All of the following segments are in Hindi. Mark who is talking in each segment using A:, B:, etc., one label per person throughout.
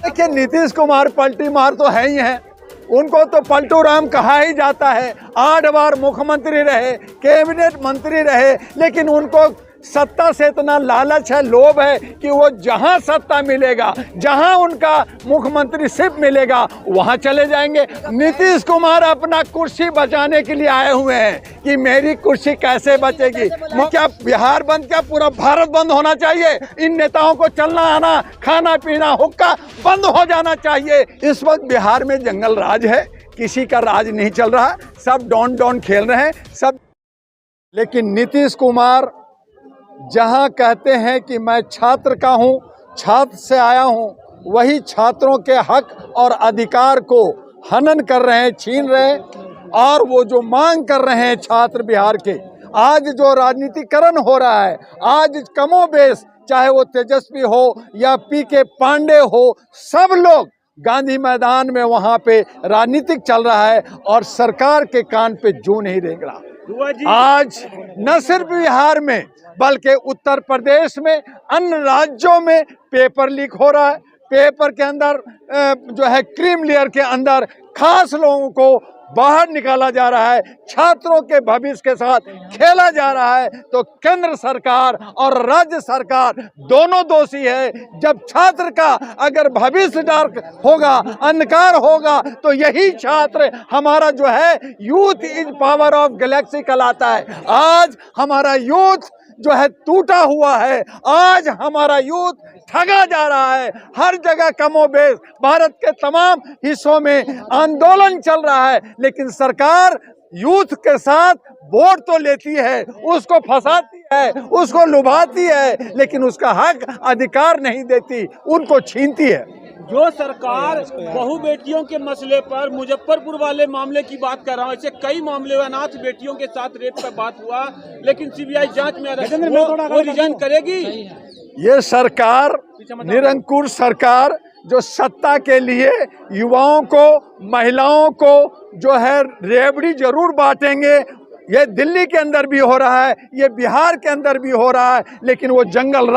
A: देखिए, नीतीश कुमार पलटी मार तो है ही है। उनको तो पलटू राम कहा ही जाता है। 8 बार मुख्यमंत्री रहे, कैबिनेट मंत्री रहे, लेकिन उनको सत्ता से इतना लालच है, लोभ है कि वो जहां सत्ता मिलेगा, जहां उनका मुख्यमंत्री सिर्फ मिलेगा, वहां चले जाएंगे। नीतीश कुमार अपना कुर्सी बचाने के लिए आए हुए हैं कि मेरी कुर्सी कैसे बचेगी। क्या बिहार बंद, क्या पूरा भारत बंद होना चाहिए? इन नेताओं को चलना आना, खाना पीना, हुक्का बंद हो जाना चाहिए। इस वक्त बिहार में जंगल राज है, किसी का राज नहीं चल रहा, सब डॉन डॉन खेल रहे हैं सब। लेकिन नीतीश कुमार जहां कहते हैं कि मैं छात्र का हूं, छात्र से आया हूं, वही छात्रों के हक और अधिकार को हनन कर रहे हैं, छीन रहे हैं। और वो जो मांग कर रहे हैं छात्र बिहार के, आज जो राजनीतिकरण हो रहा है, आज कमोबेश, चाहे वो तेजस्वी हो या पीके पांडे हो, सब लोग गांधी मैदान में वहां पे राजनीतिक चल रहा है और सरकार के कान पे जू नहीं रेंग रहा। आज न सिर्फ बिहार में बल्कि उत्तर प्रदेश में, अन्य राज्यों में पेपर लीक हो रहा है। पेपर के अंदर जो है क्रीम लेयर के अंदर खास लोगों को बाहर निकाला जा रहा है, छात्रों के भविष्य के साथ खेला जा रहा है। तो केंद्र सरकार और राज्य सरकार दोनों दोषी है। जब छात्र का अगर भविष्य डार्क होगा, अंधकार होगा, तो यही छात्र हमारा जो है youth is power of Galaxy कहलाता है। आज हमारा यूथ जो है टूटा हुआ है, आज हमारा यूथ ठगा जा रहा है। हर जगह कमोबेश भारत के तमाम हिस्सों में आंदोलन चल रहा है, लेकिन सरकार यूथ के साथ वोट तो लेती है, उसको फंसाती है, उसको लुभाती है, लेकिन उसका हक अधिकार नहीं देती, उनको छीनती है।
B: जो सरकार बहु बेटियों के मसले पर, मुजफ्फरपुर वाले मामले की बात कर रहा हूँ, ऐसे कई मामले, अनाथ बेटियों के साथ रेप का बात हुआ, लेकिन सीबीआई जांच में वो रिजाइन करेगी।
A: ये सरकार, निरंकुश सरकार, जो सत्ता के लिए युवाओं को, महिलाओं को जो है रेवड़ी जरूर बांटेंगे, ये दिल्ली के अंदर भी हो रहा है, ये बिहार के अंदर भी हो रहा है, लेकिन वो जंगल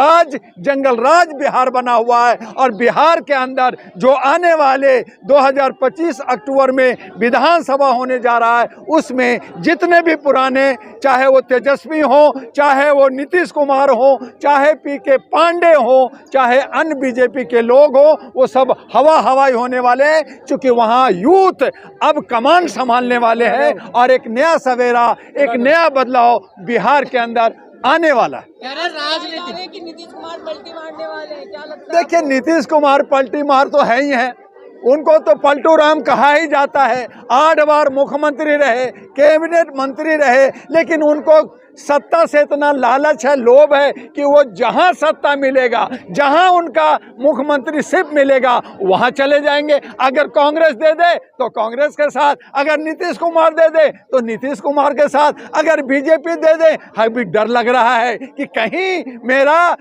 A: राज बिहार बना हुआ है। और बिहार के अंदर जो आने वाले 2025 अक्टूबर में विधानसभा होने जा रहा है, उसमें जितने भी पुराने, चाहे वो तेजस्वी हो, चाहे वो नीतीश कुमार हो, चाहे पीके पांडे हो, चाहे अन्य बीजेपी के लोग हो, वो सब हवाई होने वाले हैं। चूंकि वहाँ यूथ अब कमान संभालने वाले हैं और एक नया सवेरा, एक नया बदलाव बिहार के अंदर आने वाला है।
C: नीतीश कुमार पलटी मारने वाले हैं, क्या लगता है?
A: देखिए, नीतीश कुमार पलटी मार तो है ही है। उनको तो पलटू राम कहा ही जाता है। 8 बार मुख्यमंत्री रहे, कैबिनेट मंत्री रहे, लेकिन उनको सत्ता से इतना लालच है, लोभ है कि वो जहां सत्ता मिलेगा, जहां उनका मुख्यमंत्री सिर्फ मिलेगा, वहां चले जाएंगे। अगर कांग्रेस दे दे तो कांग्रेस के साथ, अगर नीतीश कुमार दे दे तो नीतीश कुमार के साथ, अगर बीजेपी दे दे, हमें डर लग रहा है कि कहीं मेरा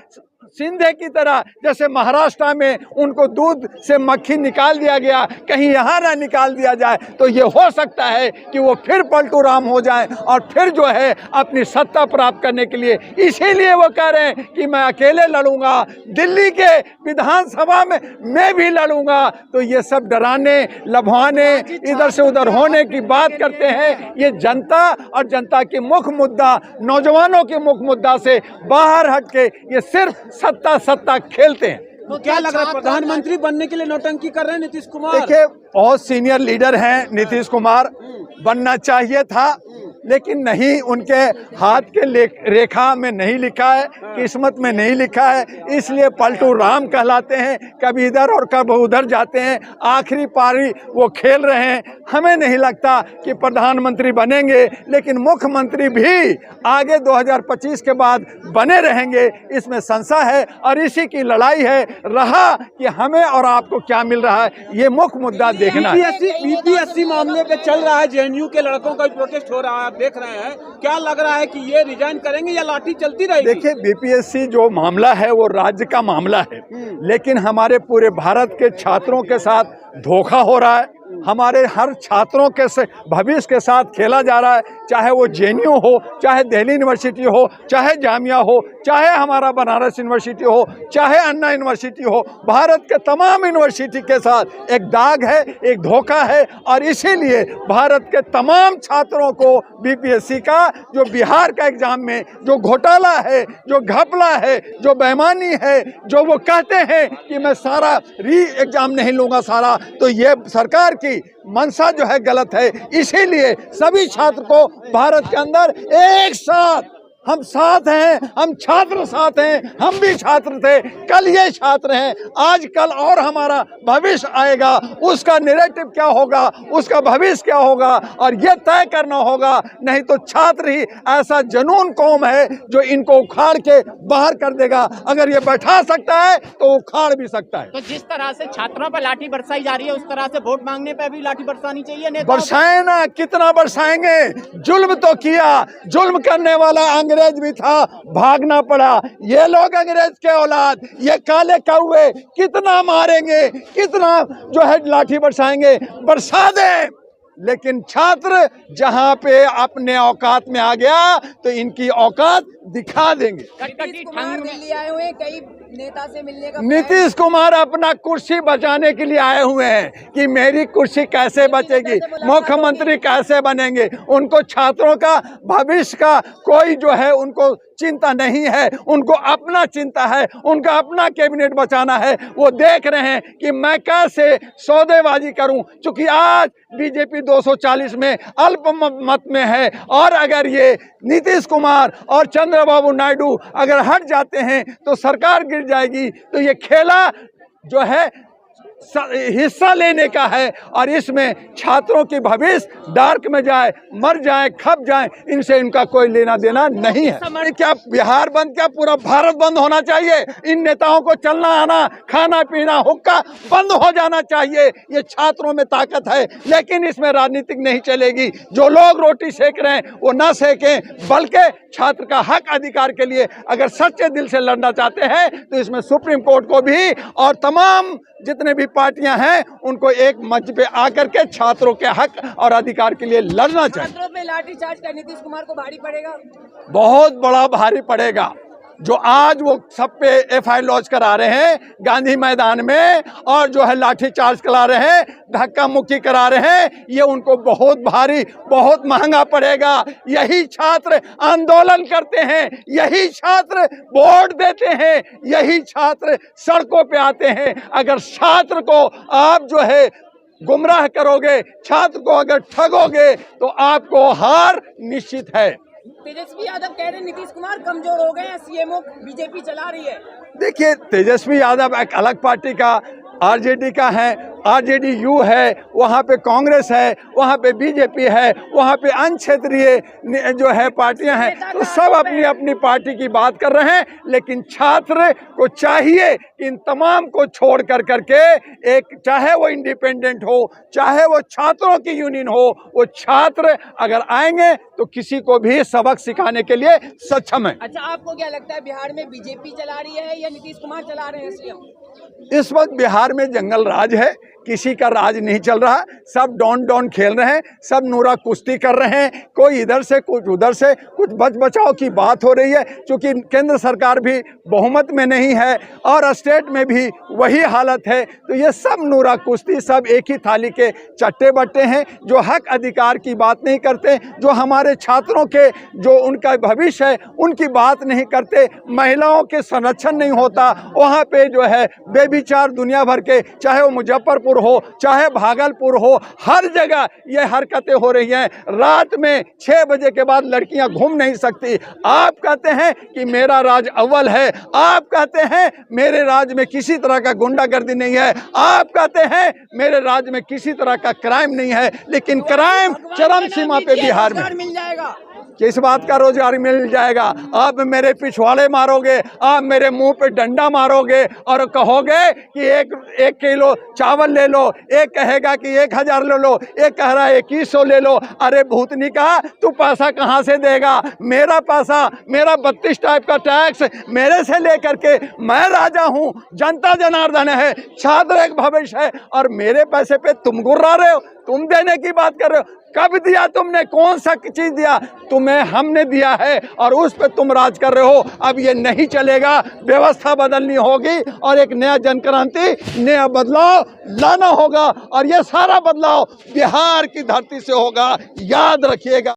A: सिंधे की तरह, जैसे महाराष्ट्र में उनको दूध से मक्खी निकाल दिया गया, कहीं यहाँ ना निकाल दिया जाए, तो ये हो सकता है कि वो फिर पलटू राम हो जाए और फिर जो है अपनी सत्ता प्राप्त करने के लिए, इसीलिए वो कह रहे हैं कि मैं अकेले लड़ूंगा, दिल्ली के विधानसभा में मैं भी लड़ूंगा। तो ये सब डराने, लभाने, इधर से उधर होने की बात करते हैं। ये जनता और जनता की मुख्य मुद्दा, नौजवानों के मुख्य मुद्दा से बाहर हट के ये सिर्फ सत्ता खेलते हैं।
B: तो क्या लग रहा है, प्रधानमंत्री बनने के लिए नौटंकी कर रहे हैं नीतीश कुमार?
A: देखिए, बहुत सीनियर लीडर हैं नीतीश कुमार, बनना चाहिए था, लेकिन नहीं, उनके हाथ के रेखा में नहीं लिखा है, किस्मत में नहीं लिखा है, इसलिए पलटू राम कहलाते हैं। कभी इधर और कभी उधर जाते हैं, आखिरी पारी वो खेल रहे हैं। हमें नहीं लगता कि प्रधानमंत्री बनेंगे, लेकिन मुख्यमंत्री भी आगे 2025 के बाद बने रहेंगे, इसमें संशय है। और इसी की लड़ाई है, रहा कि हमें और आपको क्या मिल रहा है, ये मुख्य मुद्दा देखना है।
B: बीपीएससी मामले पे चल रहा है, जेएनयू के लड़कों का प्रोटेस्ट हो रहा है, देख रहे हैं, क्या लग रहा है कि ये रिजाइन करेंगे या लाठी चलती रहेगी?
A: देखिए, बीपीएससी जो मामला है वो राज्य का मामला है, लेकिन हमारे पूरे भारत के छात्रों के साथ धोखा हो रहा है, हमारे हर छात्रों के भविष्य के साथ खेला जा रहा है। चाहे वो जेएनयू हो, चाहे दिल्ली यूनिवर्सिटी हो, चाहे जामिया हो, चाहे हमारा बनारस यूनिवर्सिटी हो, चाहे अन्ना यूनिवर्सिटी हो, भारत के तमाम यूनिवर्सिटी के साथ एक दाग है, एक धोखा है। और इसीलिए भारत के तमाम छात्रों को बीपीएससी का जो बिहार का एग्जाम में जो घोटाला है, जो घपला है, जो बेईमानी है, जो वो कहते हैं कि मैं सारा री एग्जाम नहीं लूँगा सारा, तो ये सरकार की मंशा जो है गलत है। इसीलिए सभी छात्र को भारत के अंदर एक साथ, हम साथ हैं, हम छात्र साथ हैं, हम भी छात्र थे, कल ये छात्र हैं, आज कल और हमारा भविष्य आएगा, उसका नैरेटिव क्या होगा, उसका भविष्य क्या होगा, और ये तय करना होगा। नहीं तो छात्र ही ऐसा जनून कौम है जो इनको उखाड़ के बाहर कर देगा। अगर ये बैठा सकता है तो उखाड़ भी सकता है।
D: तो जिस तरह से छात्रों पर लाठी बरसाई जा रही है, उस तरह से वोट मांगने पर भी लाठी बरसानी चाहिए।
A: बरसाए ना, कितना बरसाएंगे? जुल्म तो किया, जुल्म करने वाला अंग्रेज भी था, भागना पड़ा। ये लोग अंग्रेज के औलाद, ये काले कौवे कितना मारेंगे, कितना जो है लाठी बरसाएंगे, बरसा दें। लेकिन छात्र जहां पे अपने औकात में आ गया तो इनकी औकात दिखा देंगे।
C: नीतीश कुमार दिल्ली आए हुए हैं, कई नेता से मिलने का
A: नीतीश कुमार अपना कुर्सी बचाने के लिए आए हुए हैं कि मेरी कुर्सी कैसे बचेगी, मुख्यमंत्री कैसे बनेंगे। उनको छात्रों का भविष्य का कोई जो है उनको चिंता नहीं है, उनको अपना चिंता है, उनका अपना कैबिनेट बचाना है। वो देख रहे हैं कि मैं कैसे सौदेबाजी करूं, क्योंकि आज बीजेपी 240 में अल्प मत में है, और अगर ये नीतीश कुमार और चंद्रबाबू नायडू अगर हट जाते हैं तो सरकार गिर जाएगी। तो ये खेला जो है हिस्सा लेने का है, और इसमें छात्रों की भविष्य डार्क में जाए, मर जाए, खप जाए, इनसे इनका कोई लेना देना नहीं है। क्या बिहार बंद, क्या पूरा भारत बंद होना चाहिए? इन नेताओं को चलना आना, खाना पीना, हुक्का बंद हो जाना चाहिए। ये छात्रों में ताकत है, लेकिन इसमें राजनीतिक नहीं चलेगी। जो लोग रोटी सेक रहे हैं वो ना सेकें, बल्कि छात्र का हक अधिकार के लिए अगर सच्चे दिल से लड़ना चाहते हैं तो इसमें सुप्रीम कोर्ट को भी और तमाम जितने भी पार्टियां हैं उनको एक मंच पे आकर के छात्रों के हक और अधिकार के लिए लड़ना चाहिए।
C: छात्रों पे लाठीचार्ज का नीतीश कुमार को भारी पड़ेगा,
A: बहुत बड़ा भारी पड़ेगा। जो आज वो सब पे एफआईआर लॉन्च करा रहे हैं गांधी मैदान में, और जो है लाठी चार्ज करा रहे हैं, धक्का मुक्की करा रहे हैं, ये उनको बहुत भारी, बहुत महंगा पड़ेगा। यही छात्र आंदोलन करते हैं, यही छात्र वोट देते हैं, यही छात्र सड़कों पे आते हैं। अगर छात्र को आप जो है गुमराह करोगे, छात्र को अगर ठगोगे तो आपको हार निश्चित है।
C: तेजस्वी यादव कह रहे हैं नीतीश कुमार कमजोर हो गए हैं, सीएमओ बीजेपी चला रही है। देखिए,
A: तेजस्वी यादव एक अलग पार्टी का, आरजेडी का है, आरजेडी यू है, वहाँ पे कांग्रेस है, वहाँ पे बीजेपी है, वहाँ पे अन्य क्षेत्रीय जो है पार्टियां हैं, तो सब अपनी अपनी पार्टी की बात कर रहे हैं। लेकिन छात्र को चाहिए कि इन तमाम को छोड़ कर करके एक, चाहे वो इंडिपेंडेंट हो, चाहे वो छात्रों की यूनियन हो, वो छात्र अगर आएंगे तो किसी को भी सबक सिखाने के लिए सक्षम है।
C: अच्छा, आपको क्या लगता है बिहार में बीजेपी चला रही है या नीतीश कुमार चला रहे हैं सीएम?
A: इस वक्त बिहार में जंगल राज है, किसी का राज नहीं चल रहा। सब डॉन खेल रहे हैं, सब नूरा कुश्ती कर रहे हैं, कोई इधर से कुछ उधर से, कुछ बच बचाव की बात हो रही है। क्योंकि केंद्र सरकार भी बहुमत में नहीं है और स्टेट में भी वही हालत है। तो ये सब नूरा कुश्ती, सब एक ही थाली के चट्टे बट्टे हैं, जो हक अधिकार की बात नहीं करते, जो हमारे छात्रों के जो उनका भविष्य है उनकी बात नहीं करते, महिलाओं के संरक्षण नहीं होता। वहाँ पे जो है बेविचार दुनिया भर के, चाहे वो मुजफ्फरपुर हो, चाहे भागलपुर हो, हर जगह ये हरकतें हो रही हैं। रात में 6 बजे के बाद लड़कियां घूम नहीं सकती। आप कहते हैं कि मेरा राज अव्वल है, आप कहते हैं मेरे राज में किसी तरह का गुंडागर्दी नहीं है, आप कहते हैं मेरे राज में किसी तरह का क्राइम नहीं है, लेकिन क्राइम चरम सीमा पे बिहार में
C: मिल जाएगा।
A: किस बात का रोजगार मिल जाएगा? आप मेरे पिछवाड़े मारोगे, आप मेरे मुंह पे डंडा मारोगे और कहोगे कि एक किलो चावल ले लो, एक कहेगा कि 1000 ले लो, एक कह रहा है 2100 ले लो। अरे भूतनी का, तू पैसा कहाँ से देगा? मेरा पैसा, मेरा 32 टाइप का टैक्स मेरे से लेकर के, मैं राजा हूँ, जनता जनार्दन है, छात्र एक भविष्य है, और मेरे पैसे पे तुम गुर्रा रहे हो। तुम देने की बात कर रहे हो। कब दिया तुमने? कौन सा चीज दिया? तुम्हें हमने दिया है और उस पे तुम राज कर रहे हो। अब ये नहीं चलेगा, व्यवस्था बदलनी होगी और एक नया जनक्रांति, नया बदलाव लाना होगा और ये सारा बदलाव बिहार की धरती से होगा, याद रखिएगा।